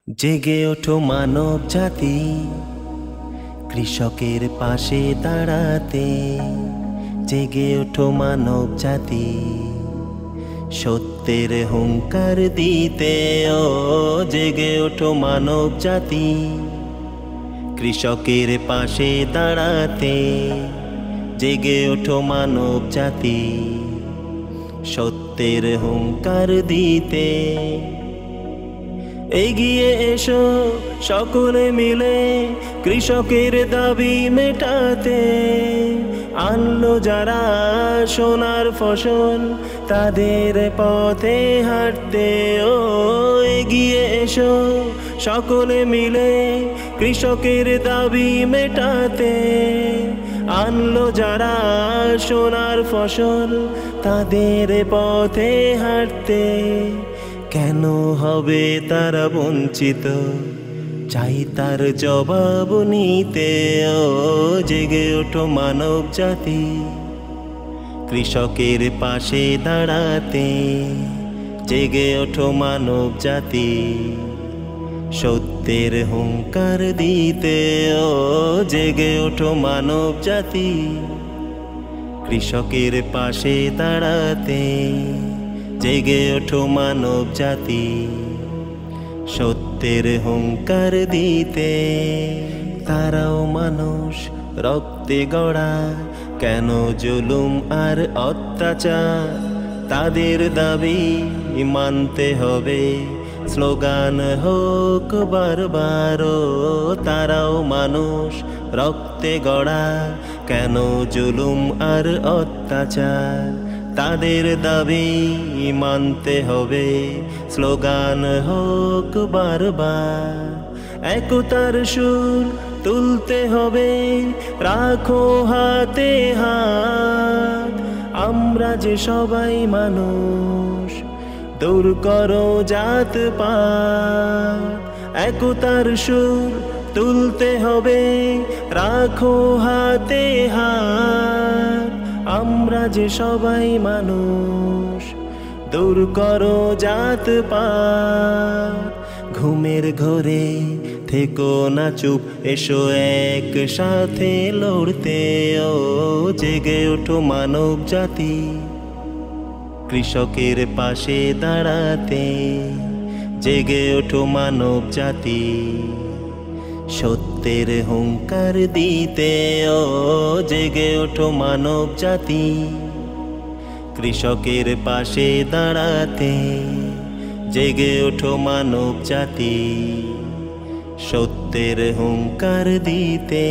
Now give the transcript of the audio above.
জেগে ওঠো মানব জাতি, কৃষকের পাশে দাঁড়াতে। জেগে ওঠো মানব জাতি, সত্যের হুঙ্কার দিতে। ও জেগে ওঠো মানব জাতি, কৃষকের পাশে দাঁড়াতে। জেগে ওঠো মানব জাতি, সত্যের হুঙ্কার দিতে। এগিয়ে এসো সকলে মিলে কৃষকের দাবি মেটাতে। আনলো যারা সোনার ফসল, তাদের পথে হাঁটতে। ও এগিয়ে এসো সকলে মিলে কৃষকের দাবি মেটাতে। আনলো যারা সোনার ফসল, তাদের পথে হাঁটতে। কেন হবে তারা বঞ্চিত, চাই তার জবাব নিতে। ও জেগে ওঠো মানব জাতি, কৃষকের পাশে দাঁড়াতে। জেগে ওঠো মানব জাতি, সত্যের হুঙ্কার দিতে। ও জেগে ওঠো মানব জাতি, কৃষকের পাশে দাঁড়াতে। জেগে ওঠো মানব জাতি, সত্যের হুঙ্কার দিতে। তারাও মানুষ, রক্তে গড়া, কেন জুলুম আর অত্যাচার? তাদের দাবি মানতে হবে, স্লোগান হোক বারবার। তারাও মানুষ, রক্তে গড়া, কেন জুলুম আর অত্যাচার? তাদের দাবি মানতে হবে, স্লোগান হোক বারবার। একতার সুর তুলতে হবে, রাখো হাতে হাত। আমরা যে সবাই মানুষ, দূর করো জাতপাত। একতার সুর তুলতে হবে, রাখো হাতে হাত। আমরা যে সবাই মানুষ, দূর করো জাতপাত। ঘুমের ঘোরে থেকো না চুপ, এসো একসাথে লড়তে। ও জেগে ওঠো মানব জাতি, কৃষকের পাশে দাঁড়াতে। জেগে ওঠো মানব জাতি, সত্যের হুঙ্কার দিতে। ও জেগে ওঠো মানব জাতি, কৃষকের পাশে দাঁড়াতে। জেগে ওঠো মানব জাতি, সত্যের হুঙ্কার দিতে।